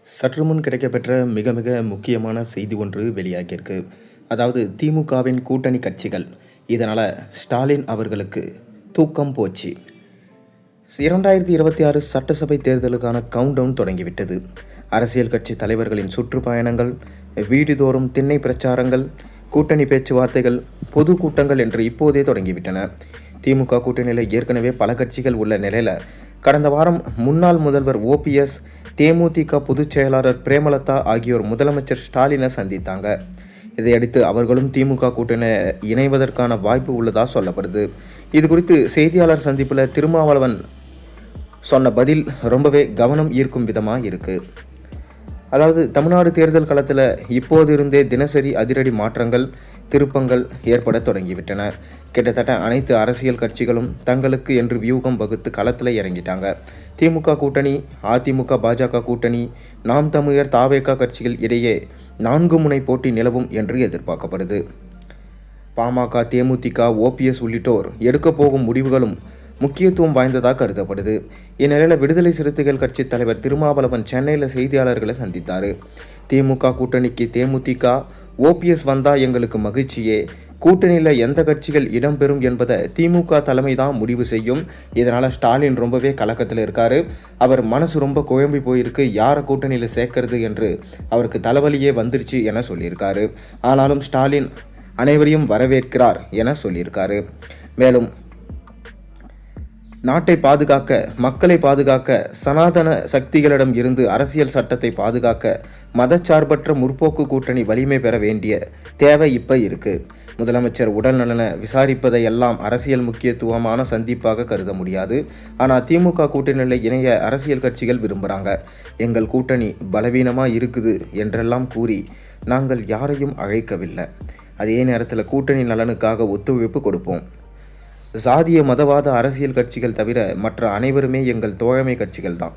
சற்று முன் கிடைக்கப்பெற்ற மிக மிக முக்கியமான செய்தி ஒன்று வெளியாகியிருக்கு. அதாவது திமுகவின் கூட்டணி கட்சிகள் இதனால் ஸ்டாலின் அவர்களுக்கு தூக்கம் போச்சு. 2026 சட்டசபை தேர்தலுக்கான கவுண்டவுன் தொடங்கிவிட்டது. அரசியல் கட்சி தலைவர்களின் சுற்றுப்பயணங்கள், வீடுதோறும் திண்ணை பிரச்சாரங்கள், கூட்டணி பேச்சுவார்த்தைகள், பொது கூட்டங்கள் என்று இப்போதே தொடங்கிவிட்டன. திமுக கூட்டணியில் ஏற்கனவே பல கட்சிகள் உள்ள நிலையில் கடந்த வாரம் முன்னாள் முதல்வர் ஓபிஎஸ், தேமுதிக பொதுச் செயலாளர் பிரேமலதா ஆகியோர் முதலமைச்சர் ஸ்டாலினை சந்தித்தாங்க. இதையடுத்து அவர்களும் திமுக கூட்டணி இணைவதற்கான வாய்ப்பு உள்ளதாக சொல்லப்படுது. இது குறித்து செய்தியாளர் சந்திப்பில் திருமாவளவன் சொன்ன பதில் ரொம்பவே கவனம் ஈர்க்கும் விதமாக இருக்குது. அதாவது தமிழ்நாடு தேர்தல் களத்தில் இப்போது இருந்தே தினசரி அதிரடி மாற்றங்கள், திருப்பங்கள் ஏற்பட தொடங்கிவிட்டன. கிட்டத்தட்ட அனைத்து அரசியல் கட்சிகளும் தங்களுக்கு என்று வியூகம் வகுத்து களத்தில் இறங்கிட்டாங்க. திமுக கூட்டணி, அதிமுக பாஜக கூட்டணி, நாம் தமிழர் தாவேகா கட்சிகள் இடையே 4 முனை போட்டி நிலவும் என்று எதிர்பார்க்கப்படுது. பாமக, தேமுதிக, ஓபிஎஸ் உள்ளிட்டோர் எடுக்க போகும் முடிவுகளும் முக்கியத்துவம் வாய்ந்ததாக கருதப்படுது. இந்நிலையில் விடுதலை சிறுத்தைகள் கட்சி தலைவர் திருமாவளவன் சென்னையில் செய்தியாளர்களை சந்தித்தார். திமுக கூட்டணிக்கு தேமுதிக, ஓபிஎஸ் வந்தால் எங்களுக்கு மகிழ்ச்சியே. கூட்டணியில் எந்த கட்சிகள் இடம்பெறும் என்பதை திமுக தலைமை தான் முடிவு செய்யும். இதனால் ஸ்டாலின் ரொம்பவே கலக்கத்தில் இருக்கார். அவர் மனசு ரொம்ப குழம்பி போயிருக்கு. யாரை கூட்டணியில் சேர்க்கறது என்று அவருக்கு தலைவலியே வந்துருச்சு என சொல்லியிருக்காரு. ஆனாலும் ஸ்டாலின் அனைவரையும் வரவேற்கிறார் என சொல்லியிருக்காரு. மேலும் நாட்டை பாதுகாக்க, மக்களை பாதுகாக்க, சனாதன சக்திகளிடம் இருந்து அரசியல் சட்டத்தை பாதுகாக்க மதச்சார்பற்ற முற்போக்கு கூட்டணி வலிமை பெற வேண்டிய தேவை இப்போ இருக்கு. முதலமைச்சர் உடல் நலனை விசாரிப்பதை எல்லாம் அரசியல் முக்கியத்துவமான சந்திப்பாக கருத முடியாது. ஆனால் திமுக கூட்டணியில் இணைய அரசியல் கட்சிகள் விரும்புகிறாங்க. எங்கள் கூட்டணி பலவீனமாக இருக்குது என்றெல்லாம் கூறி நாங்கள் யாரையும் அழைக்கவில்லை. அதே நேரத்தில் கூட்டணி நலனுக்காக ஒத்துழைப்பு கொடுப்போம். சாதிய மதவாத அரசியல் கட்சிகள் தவிர மற்ற அனைவருமே எங்கள் தோழமை கட்சிகள் தான்.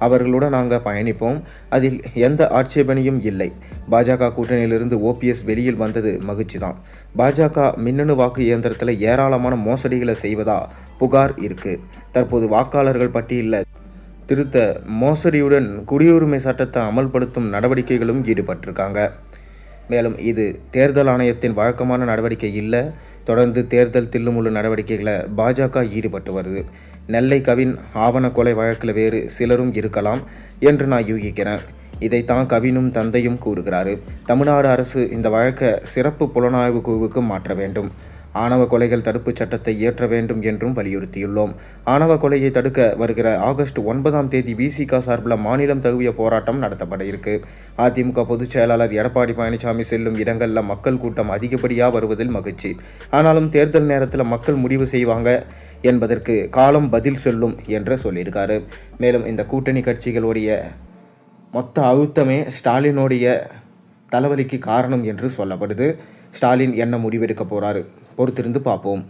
அவர்களுடன் நாங்கள் பயணிப்போம். அதில் எந்த ஆட்சேபனையும் இல்லை. பாஜக கூட்டணியிலிருந்து ஓபிஎஸ் வெளியில் வந்தது மகிழ்ச்சி தான். பாஜக மின்னணு வாக்கு இயந்திரத்தில் ஏராளமான மோசடிகளை செய்வதா புகார் இருக்குது. தற்போது வாக்காளர்கள் பட்டியலில் திருத்த மோசடியுடன் குடியுரிமை சட்டத்தை அமல்படுத்தும் நடவடிக்கைகளும் ஈடுபட்டிருக்காங்க. மேலும் இது தேர்தல் ஆணையத்தின் வழக்கமான நடவடிக்கை இல்லை. தொடர்ந்து தேர்தல் தில்லுமுள்ளு நடவடிக்கைகளை பாஜக ஈடுபட்டு வருது. நெல்லை கவின் ஆவண கொலை வழக்கில் வேறு சிலரும் இருக்கலாம் என்று நான் யூகிக்கிறேன். இதைத்தான் கவினும் தந்தையும் கூறுகிறாரு. தமிழ்நாடு அரசு இந்த வழக்கை சிறப்பு புலனாய்வு குழுவுக்கு மாற்ற வேண்டும். ஆணவ கொலைகள் தடுப்பு சட்டத்தை இயற்ற வேண்டும் என்றும் வலியுறுத்தியுள்ளோம். ஆணவ கொலையை தடுக்க வருகிற ஆகஸ்ட் 9ஆம் தேதி விசிக சார்பில் மாநிலம் தழுவிய போராட்டம் நடத்தப்பட இருக்கு. அதிமுக பொதுச் செயலாளர் எடப்பாடி பழனிசாமி செல்லும் இடங்களில் மக்கள் கூட்டம் அதிகப்படியாக வருவதில் மகிழ்ச்சி. ஆனாலும் தேர்தல் நேரத்தில் மக்கள் முடிவு செய்வாங்க என்பதற்கு காலம் பதில் சொல்லும் என்று சொல்லியிருக்காரு. மேலும் இந்த கூட்டணி கட்சிகளுடைய மொத்த அழுத்தமே ஸ்டாலினுடைய தலைவலிக்கு காரணம் என்று சொல்லப்படுது. ஸ்டாலின் என்ன முடிவெடுக்க போறாரு பொறுத்திருந்து பார்ப்போம்.